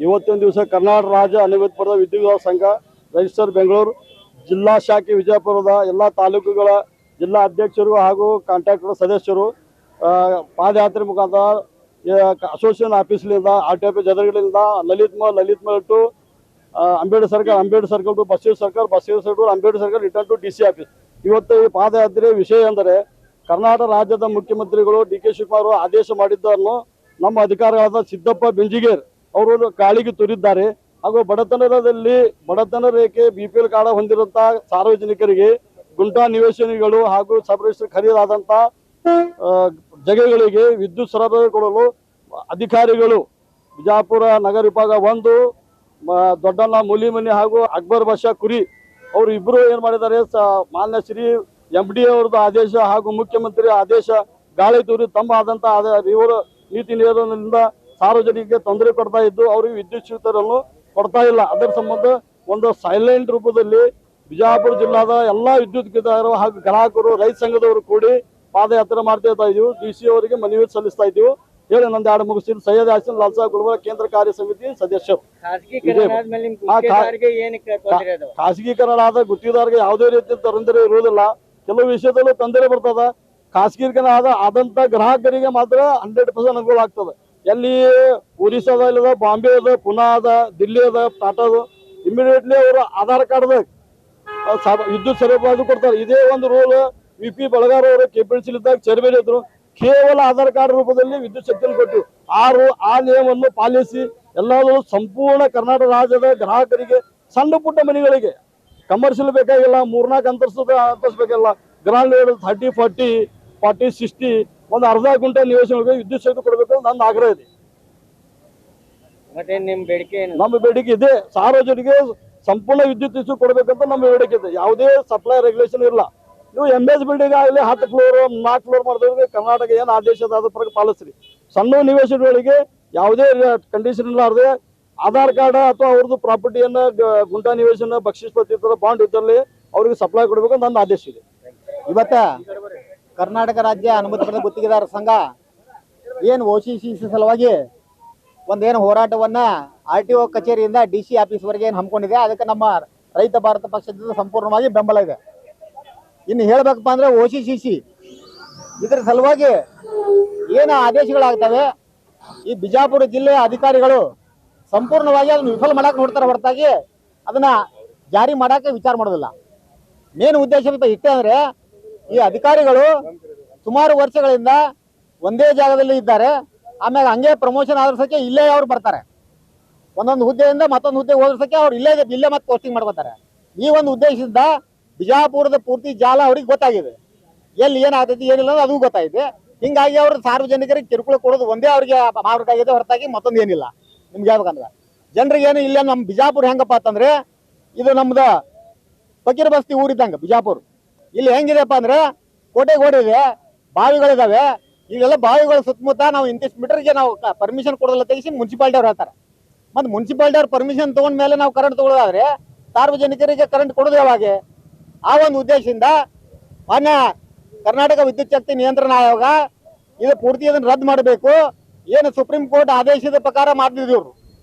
ಇವತ್ತಿನ ದಿವಸ ಕರ್ನಾಟಕ ರಾಜ್ಯ ಅನಿಯಮಿತ ವಿದ್ಯುತ್ ಸಂಘ ರಿಜಿಸ್ಟರ್ ಬೆಂಗಳೂರು ಜಿಲ್ಲಾ ಶಾಖೆ ವಿಜಯಪುರದ ಎಲ್ಲ ತಾಲೂಕುಗಳ ಜಿಲ್ಲಾ ಅಧ್ಯಕ್ಷರು ಹಾಗೂ ಕಾಂಟ್ರಾಕ್ಟರ್ ಸದಸ್ಯರು ಪಾದಯಾತ್ರೆ ಮುಖಾಂತರ ಅಸೋಸಿಯೇಷನ್ ಆಫೀಸ್ಲಿಂದ RTO ಆಫೀಸ್ ಎದುರುಗಳಿಂದ Lalit Mahal to Ambedkar circle to Basaveshwara circle to Ambedkar circle return to DC office. ಇವತ್ತು ಈ ಪಾದಯಾತ್ರೆ ವಿಷಯ ಎಂದರೆ ಕರ್ನಾಟಕ ರಾಜ್ಯದ ಮುಖ್ಯಮಂತ್ರಿಗಳು DK ಶಿವಕುಮಾರ್ ಆದೇಶ ಮಾಡಿದ್ದನ್ನು ನಮ್ಮ ಅಧಿಕಾರಿಗಳಾದ ಸಿದ್ದಪ್ಪ ಬೆಂಜಿಗೇರ್ ಅವರು ಗಾಳಿಗೆ ತುರಿದ್ದಾರೆ. ಹಾಗೂ ಬಡತನ ರೇಖೆ BPL ಕಾರ್ಡ್ ಹೊಂದಿರುವಂತಹ ಸಾರ್ವಜನಿಕರಿಗೆ ಗುಂಟಾ ನಿವೇಶನಗಳು ಹಾಗೂ ಸಬ್ ರಿಜಿಸ್ಟರ್ ಖರೀದಾದಂತಹ ಜಾಗಗಳಿಗೆ ವಿದ್ಯುತ್ ಸರಬರಾಜು ಕೊಡಲು ಅಧಿಕಾರಿಗಳು ಬಿಜಾಪುರ ನಗರ ವಿಭಾಗ 1 ದೊಡ್ಡಣ್ಣ ಮೂಲಿಮನಿ ಹಾಗೂ ಅಕ್ಬರ್ ಬಾಷಾ ಕುರಿ ಅವರು ಇಬ್ಬರು ಏನ್ ಮಾಡಿದ್ದಾರೆ, ಮಾನ್ಯ ಶ್ರೀ MD ಅವರದ್ದು ಆದೇಶ ಹಾಗೂ ಮುಖ್ಯಮಂತ್ರಿ ಆದೇಶ ಗಾಳಿ ತೂರಿ ತಮ್ಮ ಆದಂತಹ ಇವರು ನೀತಿ ನಿಯಮದಿಂದ ಸಾರ್ವಜನಿಕರಿಗೆ ತೊಂದರೆ ಕೊಡ್ತಾ ಇದ್ದು ಅವರಿಗೆ ವಿದ್ಯುತ್ ಶಕ್ತಿಯನ್ನು ಕೊಡ್ತಾ ಇಲ್ಲ. ಅದರ ಸಂಬಂಧ ಒಂದು ಸೈಲೆಂಟ್ ರೂಪದಲ್ಲಿ ಬಿಜಾಪುರ ಜಿಲ್ಲಾದ ಎಲ್ಲಾ ವಿದ್ಯುತ್ ಹಾಗೂ ಗ್ರಾಹಕರು ರೈತ ಸಂಘದವರು ಕೂಡಿ ಪಾದಯಾತ್ರೆ ಮಾಡ್ತಾ ಇದೀವಿ. DC ಅವರಿಗೆ ಮನವಿ ಸಲ್ಲಿಸ್ತಾ ಇದ್ದೀವಿ. ಹೇಳಿ ನಂದು ಎರಡು ಮುಗಿಸ್ತೀನಿ. ಸೈಯದ್ ಹಸನ್ ಲಾಲ್ಸಾ ಗುಲ್ಬರ್ಗ ಕೇಂದ್ರ ಕಾರ್ಯ ಸಮಿತಿ ಸದಸ್ಯರು. ಖಾಸಗೀಕರಣ ಆದ ಗುತ್ತಿಗೆದಾರರಿಗೆ ಯಾವುದೇ ರೀತಿ ತೊಂದರೆ ಇರುವುದಿಲ್ಲ. ಕೆಲವು ವಿಷಯದಲ್ಲೂ ತೊಂದರೆ ಬರ್ತದ. ಖಾಸಗೀಕರಣ ಆದಂತ ಗ್ರಾಹಕರಿಗೆ ಮಾತ್ರ 100% ಅನುಕೂಲ ಆಗ್ತದೆ. ಎಲ್ಲಿ ಒರಿಸ್ಸಾದ ಇಲ್ಲದ, ಬಾಂಬೆ ಅದ, ಪುನಾ ಅದ, ದಿಲ್ಲಿ ಅದ, ಟಾಟಾ ಅದ, ಇಮಿಡಿಯೇಟ್ಲಿ ಅವರು ಆಧಾರ್ ಕಾರ್ಡ್ ವಿದ್ಯುತ್ ಸರಬರಾಜು ಕೊಡ್ತಾರೆ. ಇದೇ ಒಂದು ರೂಲ್ VP ಬಳಗಾರ್ ಅವರು KPLC ಇದ್ದಾಗ ಚೇರ್ಮನ್ ಇದ್ರು. ಕೇವಲ ಆಧಾರ್ ಕಾರ್ಡ್ ರೂಪದಲ್ಲಿ ವಿದ್ಯುತ್ ಶಕ್ತಿಯನ್ನು ಕೊಟ್ಟು ಆ ನಿಯಮವನ್ನು ಪಾಲಿಸಿ ಎಲ್ಲರೂ ಸಂಪೂರ್ಣ ಕರ್ನಾಟಕ ರಾಜ್ಯದ ಗ್ರಾಹಕರಿಗೆ ಸಣ್ಣ ಪುಟ್ಟ ಮನೆಗಳಿಗೆ ಕಮರ್ಷಿಯಲ್ ಬೇಕಾಗಿಲ್ಲ, 3-4 ಅಂತಸ್ತು ಬೇಕಾಗಿಲ್ಲ, ಗ್ರಾಂಡ್ 30, 40, 60 ಒಂದು ಅರ್ಧ ಗುಂಟೆ ನಿವೇಶನಗಳಿಗೆ ವಿದ್ಯುತ್ ಶಕ್ತಿ ಕೊಡಬೇಕು ಅಂತ ನನ್ನ ಆಗ್ರಹ ಇದೆ. ನಮ್ಮ ಬೇಡಿಕೆ ಇದೆ, ಸಾರ್ವಜನಿಕರಿಗೆ ಸಂಪೂರ್ಣ ವಿದ್ಯುತ್ ಕೊಡಬೇಕಂತ ನಮ್ಮ ಬೇಡಿಕೆ ಇದೆ. ಯಾವುದೇ ಸಪ್ಲೈ ರೆಗ್ಯುಲೇಷನ್ ಇಲ್ಲ. ನೀವು MS ಬಿಲ್ಡಿಂಗ್ ಆಗಲಿ 10 ಫ್ಲೋರ್ 4 ಫ್ಲೋರ್ ಮಾಡಿದ್ರೆ ಕರ್ನಾಟಕ ಏನು ಆದೇಶ ಅದ ಪ್ರಕಾರ ಪಾಲಿಸ್ರಿ. ಸಣ್ಣ ನಿವೇಶನಗಳಿಗೆ ಯಾವುದೇ ಕಂಡೀಷನ್ ಇರಲಾರ್ದೆ ಆಧಾರ್ ಕಾರ್ಡ್ ಅಥವಾ ಅವ್ರದ್ದು ಪ್ರಾಪರ್ಟಿಯನ್ನ ಗುಂಟಾ ನಿವೇಶನ ಬಕ್ಷಿಸ್ಪತಿ ಬಾಂಡ್ ಇದ್ದಲ್ಲಿ ಅವ್ರಿಗೆ ಸಪ್ಲೈ ಕೊಡಬೇಕು ನನ್ನ ಆದೇಶ ಇದೆ. ಇವತ್ತ ಕರ್ನಾಟಕ ರಾಜ್ಯ ಅನುಮತಿ ಪಡೆದ ಗುತ್ತಿಗೆದಾರ ಸಂಘ ಏನು OCC ಸಲುವಾಗಿ ಒಂದೇನು ಹೋರಾಟವನ್ನ RTO ಕಚೇರಿಯಿಂದ DC ಆಫೀಸ್ ವರೆಗೆ ಏನು ಹಮ್ಮಿಕೊಂಡಿದೆ. ಅದಕ್ಕೆ ನಮ್ಮ ರೈತ ಭಾರತ ಪಕ್ಷದಿಂದ ಸಂಪೂರ್ಣವಾಗಿ ಬೆಂಬಲ ಇದೆ. ಇನ್ನು ಹೇಳ್ಬೇಕಪ್ಪ ಅಂದ್ರೆ OCC ಇದರ ಸಲುವಾಗಿ ಏನು ಆದೇಶಗಳಾಗ್ತವೆ, ಈ ಬಿಜಾಪುರ ಜಿಲ್ಲೆಯ ಅಧಿಕಾರಿಗಳು ಸಂಪೂರ್ಣವಾಗಿ ಅದನ್ನು ವಿಫಲ ಮಾಡಕ್ಕೆ ನೋಡ್ತಾರೆ ಹೊರತಾಗಿ ಅದನ್ನ ಜಾರಿ ಮಾಡಕ್ಕೆ ವಿಚಾರ ಮಾಡೋದಿಲ್ಲ. ಮೇನ್ ಉದ್ದೇಶ ಇಷ್ಟೇ ಅಂದ್ರೆ ಈ ಅಧಿಕಾರಿಗಳು ಸುಮಾರು ವರ್ಷಗಳಿಂದ ಒಂದೇ ಜಾಗದಲ್ಲಿ ಇದ್ದಾರೆ. ಆಮೇಲೆ ಹಂಗೆ ಪ್ರಮೋಷನ್ ಆದರ್ಸಕ್ಕೆ ಇಲ್ಲೇ ಅವ್ರು ಬರ್ತಾರೆ. ಒಂದೊಂದು ಹುದ್ದೆಯಿಂದ ಮತ್ತೊಂದು ಹುದ್ದೆ ಹೋದ್ರಸಕ್ಕೆ ಅವ್ರು ಇಲ್ಲೇ ಮತ್ತೆ ಪೋಸ್ಟಿಂಗ್ ಮಾಡ್ಕೊತಾರೆ. ಈ ಒಂದು ಉದ್ದೇಶದಿಂದ ಬಿಜಾಪುರದ ಪೂರ್ತಿ ಜಾಲ ಅವ್ರಿಗೆ ಗೊತ್ತಾಗಿದೆ. ಎಲ್ಲಿ ಏನಾಗ್ತೈತಿ ಏನಿಲ್ಲ ಅದು ಗೊತ್ತಾಗಿದೆ. ಹಿಂಗಾಗಿ ಅವ್ರು ಸಾರ್ವಜನಿಕರಿಗೆ ಕಿರುಕುಳ ಕೊಡೋದು ಒಂದೇ ಅವ್ರಿಗೆ ಮಾರ್ಗಾಗಿದೆ ಹೊರತಾಗಿ ಮತ್ತೊಂದು ಏನಿಲ್ಲ. ನಿಮ್ಗೆ ಹೇಳ್ಬೇಕಂದ್ರೆ ಜನರಿಗೆ ಏನು ಇಲ್ಲೇ ನಮ್ಮ ಬಿಜಾಪುರ ಹೆಂಗಪ್ಪ ಅಂತಂದ್ರೆ ಇದು ನಮ್ದು ಫಕೀರ್ ಬಸ್ತಿ ಊರಿದ್ದಂಗೆ ಬಿಜಾಪುರ. ಇಲ್ಲಿ ಹೆಂಗಿದೆಪ್ಪ ಅಂದ್ರೆ ಕೋಟೆ ಇದೆ, ಬಾವಿಗಳಿದಾವೆ. ಇವೆಲ್ಲ ಬಾವಿಗಳ ಸುತ್ತಮುತ್ತ ನಾವು ಇಂತಿಷ್ಟು ಮೀಟರ್ಗೆ ನಾವು ಪರ್ಮಿಷನ್ ಕೊಡೋದಿಲ್ಲ ತೆಗಿಸಿ ಮುನ್ಸಿಪಾಲಿಟಿ ಅವ್ರು ಹೇಳ್ತಾರೆ. ಮತ್ತೆ ಮುನ್ಸಿಪಾಲಿಟಿ ಅವ್ರು ಪರ್ಮಿಷನ್ ತಗೊಂಡ ಮೇಲೆ ನಾವು ಕರೆಂಟ್ ತಗೊಳ್ಳೋದಾದ್ರೆ ಸಾರ್ವಜನಿಕರಿಗೆ ಕರೆಂಟ್ ಕೊಡೋದು ಯಾವಾಗ? ಆ ಒಂದು ಉದ್ದೇಶದಿಂದ ಮಾನ್ಯ ಕರ್ನಾಟಕ ವಿದ್ಯುತ್ ಶಕ್ತಿ ನಿಯಂತ್ರಣ ಆಯೋಗ ಇದು ಪೂರ್ತಿ ಅದನ್ನು ರದ್ದು ಮಾಡಬೇಕು. ಏನು ಸುಪ್ರೀಂ ಕೋರ್ಟ್ ಆದೇಶದ ಪ್ರಕಾರ ಮಾಡಿದ್ರು.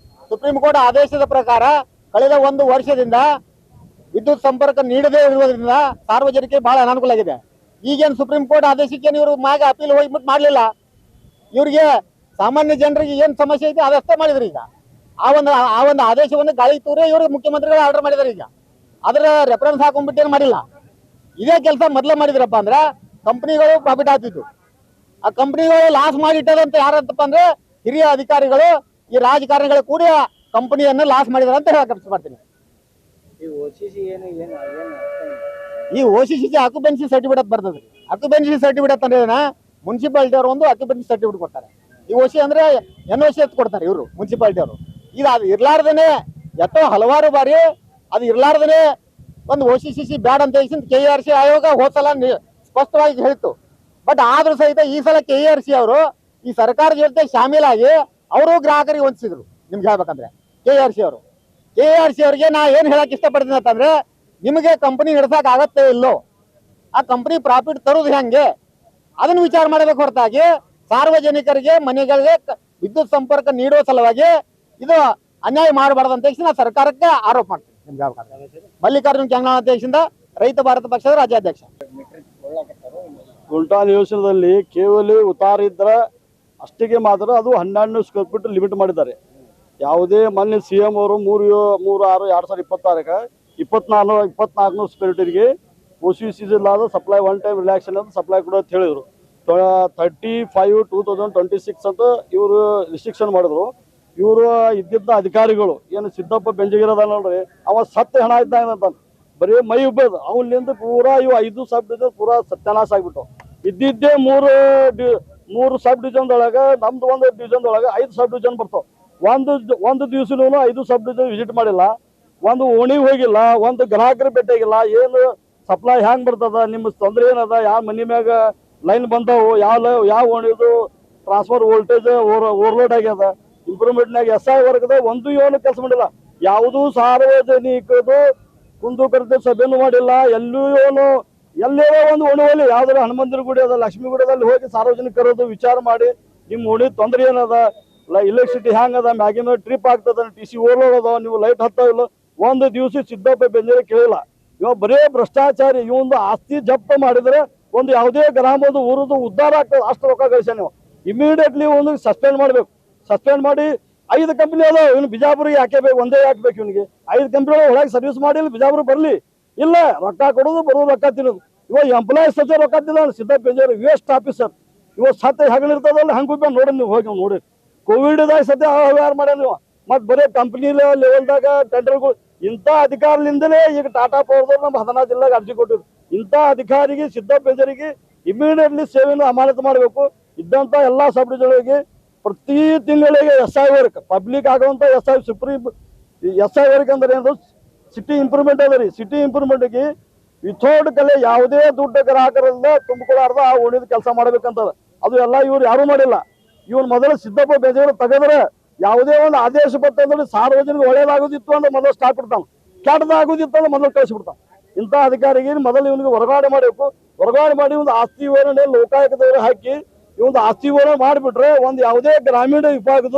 ಸುಪ್ರೀಂ ಕೋರ್ಟ್ ಆದೇಶದ ಪ್ರಕಾರ ಕಳೆದ 1 ವರ್ಷದಿಂದ ವಿದ್ಯುತ್ ಸಂಪರ್ಕ ನೀಡದೇ ಇರುವುದರಿಂದ ಸಾರ್ವಜನಿಕರಿಗೆ ಬಹಳ ಅನಾನುಕೂಲ ಆಗಿದೆ. ಈಗೇನು ಸುಪ್ರೀಂ ಕೋರ್ಟ್ ಆದೇಶಕ್ಕೆ ಇವರು ಮ್ಯಾಗ ಅಪೀಲ್ ಹೋಗ್ಬಿಟ್ಟು ಮಾಡಲಿಲ್ಲ. ಇವರಿಗೆ ಸಾಮಾನ್ಯ ಜನರಿಗೆ ಏನು ಸಮಸ್ಯೆ ಐತೆ ಅದಷ್ಟೇ ಮಾಡಿದ್ರು. ಈಗ ಆ ಒಂದು ಆದೇಶವನ್ನು ಗಾಳಿ ತೂರಿ ಇವರು ಮುಖ್ಯಮಂತ್ರಿಗಳು ಆರ್ಡರ್ ಮಾಡಿದ್ದಾರೆ. ಈಗ ಅದರ ರೆಫರೆನ್ಸ್ ಹಾಕೊಂಡ್ಬಿಟ್ಟು ಏನು ಮಾಡಿಲ್ಲ. ಇದೇ ಕೆಲಸ ಮೊದಲೇ ಮಾಡಿದ್ರಪ್ಪ ಅಂದ್ರೆ ಕಂಪ್ನಿಗಳು ಪ್ರಾಫಿಟ್ ಆಗ್ತಿತ್ತು. ಆ ಕಂಪ್ನಿಗಳು ಲಾಸ್ ಮಾಡಿಟ್ಟದಂತ ಯಾರಂತಪ್ಪ ಅಂದ್ರೆ ಹಿರಿಯ ಅಧಿಕಾರಿಗಳು ಈ ರಾಜಕಾರಣಿಗಳು ಕೂಡ ಕಂಪನಿಯನ್ನು ಲಾಸ್ ಮಾಡಿದಾರೆ ಅಂತ ಹೇಳಕ್ ಮಾಡ್ತೀನಿ. ಈ OCC ಆಕ್ಯುಪೆನ್ಸಿ ಸರ್ಟಿಫಿಕೇಟ್ ಬರ್ತದ್ರಿ. ಆಕ್ಯುಪೆನ್ಸಿ ಸರ್ಟಿಫಿಕೇಟ್ ಅಂದ್ರೆ ಮುನ್ಸಿಪಾಲಿಟಿ ಅವರು ಒಂದು ಆಕ್ಯುಪೆನ್ಸಿ ಸರ್ಟಿಫಿಕೇಟ್ ಕೊಡ್ತಾರೆ. ಈ OC ಅಂದ್ರೆ NOC ಕೊಡ್ತಾರೆ ಇವರು ಮುನ್ಸಿಪಾಲಿಟಿ ಅವರು. ಈಗ ಅದು ಇರ್ಲಾರ್ದೇನೆ ಎಷ್ಟೋ ಹಲವಾರು ಬಾರಿ ಅದು ಇರ್ಲಾರ್ದೇನೆ ಒಂದು OCC ಬ್ಯಾಡ್ ಅಂತ KRC ಆಯೋಗ ಹೋದ್ಸಲ ಸ್ಪಷ್ಟವಾಗಿ ಹೇಳಿತ್ತು. ಬಟ್ ಆದ್ರೂ ಸಹಿತ ಈ ಸಲ KRC ಅವರು ಈ ಸರ್ಕಾರದ ಜೊತೆ ಶಾಮೀಲಾಗಿ ಅವರು ಗ್ರಾಹಕರಿಗೆ ವಂಚಿಸಿದ್ರು. ನಿಮ್ಗೆ ಹೇಳ್ಬೇಕಂದ್ರೆ KRC ಅವರಿಗೆ ನಾ ಏನ್ ಹೇಳಕ್ ಇಷ್ಟಪಡ್ತೀನಿ ಅಂತಂದ್ರೆ, ನಿಮಗೆ ಕಂಪನಿ ನಡೆಸಕ್ ಆಗತ್ತೆ ಇಲ್ಲೋ, ಆ ಕಂಪನಿ ಪ್ರಾಫಿಟ್ ತರೋದು ಹೆಂಗೆ ಅದನ್ನು ವಿಚಾರ ಮಾಡಬೇಕು ಹೊರತಾಗಿ ಸಾರ್ವಜನಿಕರಿಗೆ ಮನೆಗಳಿಗೆ ವಿದ್ಯುತ್ ಸಂಪರ್ಕ ನೀಡುವ ಸಲುವಾಗಿ ಇದು ಅನ್ಯಾಯ ಮಾಡಬಾರ್ದು ಅಂತ ಹೇಳಿ ನಾನು ಸರ್ಕಾರಕ್ಕೆ ಆರೋಪ ಮಾಡ್ತೀನಿ. ಮಲ್ಲಿಕಾರ್ಜುನ್ ಕ್ಯಾಂಗ್ನಾಳ್ ಅಂತ ಹೇಳಿ ರೈತ ಭಾರತ ಪಕ್ಷದ ರಾಜ್ಯಾಧ್ಯಕ್ಷ. ಗುಂಟಾ ನಿವೇಶನದಲ್ಲಿ ಕೇವಲ ಉತ್ತಾರ ಇದ್ರೆ ಅಷ್ಟಿಗೆ ಮಾತ್ರ ಅದು 12 ಸ್ಕ್ವೇರ್ ಫೀಟ್ ಲಿಮಿಟ್ ಮಾಡಿದ್ದಾರೆ. ಯಾವುದೇ ಮೊನ್ನೆ CM ಅವರು 3/6/2026 24 ಸ್ಕ್ವೇರ್ ಫೀಟ್ಗೆ OCC supply one time relaxation ಅಂತ ಸಪ್ಲೈ ಕೂಡ ಅಂತ ಹೇಳಿದ್ರು. 35/2026 ಅಂತ ಇವರು ರಿಸ್ಟ್ರಿಕ್ಷನ್ ಮಾಡಿದ್ರು. ಇವರು ಇದ್ದಿದ್ದ ಅಧಿಕಾರಿಗಳು ಏನು ಸಿದ್ದಪ್ಪ ಬೆಂಜಗಿರದ ನೋಡ್ರಿ, ಅವ ಸತ್ಯ ಹಣ ಇದ್ದಂತ ಬರೀ ಮೈ ಉಬ್ಬದು ಅವನಿಂದ ಪೂರಾ ಇವು 5 ಸಬ್ ಡಿವಿಷನ್ ಪೂರಾ ಸತ್ಯನಾಶ ಆಗ್ಬಿಟ್ಟು. ಇದ್ದಿದ್ದೇ ಮೂರು ಸಬ್ ಡಿವಿಷನ್ ಒಳಗೆ ನಮ್ದು ಒಂದು ಡಿವಿಷನ್ ಒಳಗೆ 5 ಸಬ್ ಡಿವಿಷನ್ ಬರ್ತಾವ. ಒಂದು ದಿವಸನೂ 5 ಸಬ್ ಡಿವಿಷನ್ ವಿಸಿಟ್ ಮಾಡಿಲ್ಲ, ಒಂದು ಓಣಿಗೆ ಹೋಗಿಲ್ಲ, ಒಂದು ಗ್ರಾಹಕರ ಭೇಟಿಯಾಗಿಲ್ಲ. ಏನು ಸಪ್ಲೈ ಹ್ಯಾಂಗ್ ಬರ್ತದ, ನಿಮ್ಮ ತೊಂದರೆ ಏನದ, ಯಾವ ಮನಿ ಮ್ಯಾಗ ಲೈನ್ ಬಂದವು, ಯಾವ ಓಣಿದು ಟ್ರಾನ್ಸ್ಫರ್ ವೋಲ್ಟೇಜ್ ಓವರ್ಲೋಡ್ ಆಗ್ಯದ, ಇಂಪ್ರೂವ್ಮೆಂಟ್ನಾಗ SI ವರ್ಗದ ಒಂದು ಏನು ಕೆಲಸ ಮಾಡಿಲ್ಲ. ಯಾವುದೂ ಸಾರ್ವಜನಿಕದು ಕುಂದುಕೊರತೆ ಸಭೆನೂ ಮಾಡಿಲ್ಲ. ಎಲ್ಲೇ ಒಂದು ಓಣಿಯಲ್ಲಿ ಯಾವ್ದಾರ ಹನುಮಂತರ ಗುಡಿ ಅದ, ಲಕ್ಷ್ಮೀ ಗುಡಿಯಲ್ಲಿ ಹೋಗಿ ಸಾರ್ವಜನಿಕರದು ವಿಚಾರ ಮಾಡಿ ನಿಮ್ಮ ಓಣಿ ತೊಂದರೆ ಏನದ, ಇಲೆಕ್ಟ್ರಿಸಿಟಿ ಹ್ಯಾಂಗ್ ಅದ, ಮ್ಯಾಗಿನ ಟ್ರಿಪ್ ಆಗ್ತದ, TC ಓವರ್ಲೋಡ್ ಅದ, ನೀವು ಲೈಟ್ ಹತ್ತಾವಿಲ್ಲ, ಒಂದು ದಿವಸ ಸಿದ್ದಪ್ಪ ಬೆಂಜರೆ ಕೇಳಿಲ್ಲ. ಇವಾಗ ಬರೇ ಭ್ರಷ್ಟಾಚಾರಿ. ಇವೊಂದು ಆಸ್ತಿ ಜಪ್ತ ಮಾಡಿದ್ರೆ ಒಂದು ಯಾವುದೇ ಗ್ರಾಮದ ಊರದು ಉದ್ಧಾರ ಆಗ್ತದೆ. ಅಷ್ಟು ರೊಕ್ಕ ಗಳಿಸ ನೀವು ಇಮಿಡಿಯೇಟ್ಲಿ ಒಂದು ಸಸ್ಪೆಂಡ್ ಮಾಡ್ಬೇಕು. ಸಸ್ಪೆಂಡ್ ಮಾಡಿ 5 ಕಂಪ್ನಿ ಅದಾವ, ಇವನು ಬಿಜಾಪುರಿಗೆ ಯಾಕೆ ಬೇಕು, ಒಂದೇ ಯಾಕೆ ಇವನಿಗೆ 5 ಕಂಪ್ನಿ ಒಳಗೆ ಸರ್ವಿಸ್ ಮಾಡಿ ಬಿಜಾಪುರ ಬರ್ಲಿ. ಇಲ್ಲ, ರೊಕ್ಕ ಕೊಡೋದು ಬರೋದು, ರೊಕ್ಕ ತಿನ್ನೋದು. ಇವಾಗ ಎಂಪ್ಲಾಯೀಸ್ ಸದ್ಯ ರೊಕ್ಕ ತಿನ್ನಲ್ಲ. ಸಿದ್ದಪ್ಪ ಬೆಂಜರೆ ವೇಸ್ಟ್ ಆಫೀಸರ್. ಇವಾಗ ಸತ್ಯ ಹಗಲಿರ್ತದಲ್ಲ ಹಂಗೆ ನೋಡಿ ನೀವು ಹೋಗಿ ನೋಡಿ. ಕೋವಿಡ್ದಾಗ ಸದ್ಯ ಅವ್ಯವಹಾರ ಮಾಡ್ಯಾರ ನೀವು. ಮತ್ತು ಬರೀ ಕಂಪ್ನಿ ಲೆವೆಲ್ದಾಗ ಟೆಂಡರ್ಗಳು. ಇಂಥ ಅಧಿಕಾರದಿಂದಲೇ ಈಗ ಟಾಟಾ ಪವರ್ದವ್ರು ನಮ್ಮ 14 ಜಿಲ್ಲೆಗೆ ಅರ್ಜಿ ಕೊಟ್ಟಿದ್ರು. ಇಂಥ ಅಧಿಕಾರಿಗೆ ಸಿದ್ದಪ್ಪ ಬೆಂಜರಿಗೆ ಇಮಿಡಿಯೇಟ್ಲಿ ಸೇವೆಯನ್ನು ಅಮಾನತು ಮಾಡಬೇಕು. ಇದ್ದಂಥ ಎಲ್ಲ ಸಬ್ ಡಿವಿಷನ್ಗಳಿಗೆ ಪ್ರತಿ ತಿಂಗಳಿಗೆ SI ವರ್ಕ್ ಪಬ್ಲಿಕ್ ಆಗುವಂಥ SI SI ವರ್ಕ್ ಅಂದ್ರೆ ಏನು, ಸಿಟಿ ಇಂಪ್ರೂವ್ಮೆಂಟ್ ಅದ ರೀ. ಸಿಟಿ ಇಂಪ್ರೂವ್ಮೆಂಟ್ಗೆ ವಿಥೌಟ್ ಕಲೆ ಯಾವುದೇ ದುಡ್ಡು ಗ್ರಾಹಕರಿಂದ ತುಂಬಿಕೊಳ್ಳಾರ್ದ ಆ ಓಣಿದ ಕೆಲಸ ಮಾಡ್ಬೇಕಂತದ. ಅದು ಎಲ್ಲ ಇವ್ರು ಯಾರೂ ಮಾಡಿಲ್ಲ. ಇವ್ರು ಮೊದಲು ಸಿದ್ದಪ್ಪ ಬೆಂಜರೆ ತೆಗೆದ್ರೆ ಯಾವುದೇ ಒಂದು ಆದೇಶ ಬರ್ತಂದ್ರೆ ಸಾರ್ವಜನಿಕ ಒಳ್ಳೇದಾಗೋದಿತ್ತು ಅಂದ್ರೆ ಮೊದಲು ಸ್ಟಾಪ್ ಬಿಡ್ತಾನೆ, ಕೆಟ್ಟದಾಗೋದಿತ್ತು ಅಂದ್ರೆ ಮೊದಲು ಕಳಿಸ್ಬಿಡ್ತಾನೆ. ಇಂಥ ಅಧಿಕಾರಿಗೆ ಮೊದಲು ಇವನಿಗೆ ಹೊರಗಾಡೆ ಮಾಡಬೇಕು. ಹೊರಗಾಡೆ ಮಾಡಿ ಒಂದು ಆಸ್ತಿ ವಿವರಣೆ ಲೋಕಾಯುಕ್ತದವರು ಹಾಕಿ ಇವೊಂದು ಆಸ್ತಿ ವಿವರಣೆ ಮಾಡಿಬಿಟ್ರೆ ಒಂದು ಯಾವುದೇ ಗ್ರಾಮೀಣ ವಿಭಾಗದ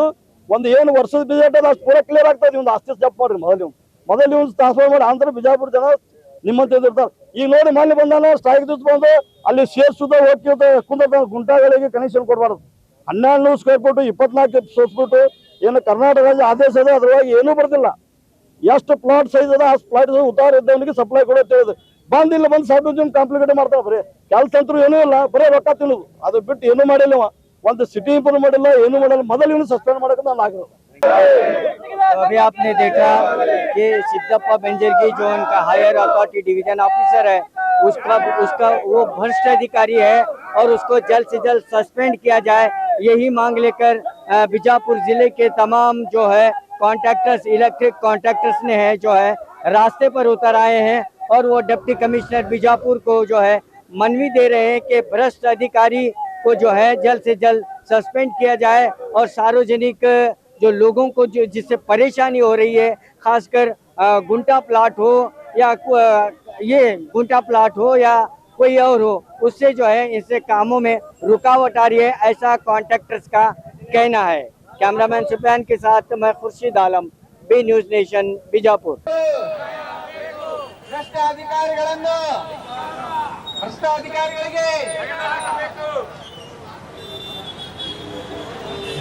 ಒಂದು ಏನು ವರ್ಷದ ಬಜೆಟ್ ಅದ ಅಷ್ಟು ಪೂರ ಕ್ಲಿಯರ್ ಆಗ್ತದೆ. ಒಂದು ಆಸ್ತಿ ಜಪ್ ಮಾಡ್ರಿ ಮೊದಲು ಇವ್ನು ಟ್ರಾನ್ಸ್ಫರ್ ಮಾಡಿ. ಅಂದ್ರೆ ಬಿಜಾಪುರ ಜನ ನಿಮ್ಮಂತ ಇರ್ತಾರೆ. ಈಗ ನೋಡಿ ಮೊನ್ನೆ ಬಂದಾನ ಸ್ಟ್ರೈಕ್ ದಿವಸ ಬಂದು ಅಲ್ಲಿ ಸೇರ್ಸುದ ಹೋಗ್ತಿರ್ತ ಕುಂದ ಗುಂಟಾಗಳಿಗೆ ಕನೆಕ್ಷನ್ ಕೊಡಬಾರ್ದು. 1200 ಸ್ಕ್ವೇರ್ ಫೀಟ್ 24 ಸ್ಕ್ವೇರ್ ಫೀಟ್ ಏನು ಕರ್ನಾಟಕ ರಾಜ್ಯ ಆದೇಶ ಅದ, ಅದ್ರೊಳಗೆ ಏನೂ ಬರ್ತಿಲ್ಲ. ಎಷ್ಟು ಪ್ಲಾಟ್ ಸೈಜ್ ಅದ ಅಷ್ಟು ಪ್ಲಾಟ್ ಉತ್ತಾರ ಇದ್ದವನಿಗೆ ಸಪ್ಲೈ ಕೊಡೋದು ಹೇಳಿದ್ರು. ಬಂದಿಲ್ಲ, ಬಂದು ಸಬ್ ಡಿವಿಷನ್ ಕಾಂಪ್ಲಿಕೇಟ್ ಮಾಡ್ತಾವ. ಬರೀ ಕೆಲಸ ಅಂತೂ ಏನೂ ಇಲ್ಲ, ಬರೀ ರೊಕ್ಕ ತಿನ್ನೋದು. ಅದು ಬಿಟ್ಟು ಏನೂ ಮಾಡಿಲ್ಲ. ಒಂದು ಸಿಟಿ ಇಂಪ್ರೂವ್ ಮಾಡಿಲ್ಲ, ಏನೂ ಮಾಡಿಲ್ಲ. ಮೊದಲು ಇವನು ಸಸ್ಪೆಂಡ್ ಮಾಡಕ್ಕೆ ನಾನು ಆಗಿರೋದು. अभी आपने देखा कि सिद्धप्पा बेंजरगी जो उनका हायर अथॉरिटी डिवीजन ऑफिसर है उसका वो भ्रष्ट अधिकारी है और उसको जल्द से जल्द सस्पेंड किया जाए, यही मांग लेकर बीजापुर जिले के तमाम जो है कॉन्ट्रैक्टर्स, इलेक्ट्रिक कॉन्ट्रैक्टर्स ने है जो है रास्ते पर उतर आए हैं और वो डिप्टी कमिश्नर बीजापुर को जो है मनवी दे रहे हैं कि भ्रष्ट अधिकारी को जो है जल्द से जल्द सस्पेंड किया जाए और सार्वजनिक जो लोगों को जो जिससे परेशानी हो रही है, खासकर गुंटा प्लाट हो या ये गुंटा प्लाट हो या कोई और हो, उससे जो है इससे कामों में रुकावट आ रही है, ऐसा कॉन्ट्रैक्टर्स का कहना है। कैमरामैन सुफियान के साथ मैं Khurshid Alam, B news nation, Bijapur.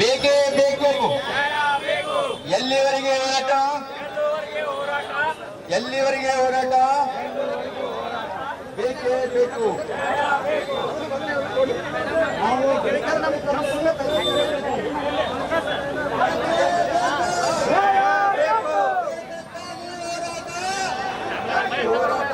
ಬೇಕೇ ಬೇಕು. ಎಲ್ಲಿವರೆಗೆ ಹೋರಾಟ? ಎಲ್ಲಿವರೆಗೆ ಹೋರಾಟ? ಬೇಕೇ ಬೇಕು. ಹೋರಾಟ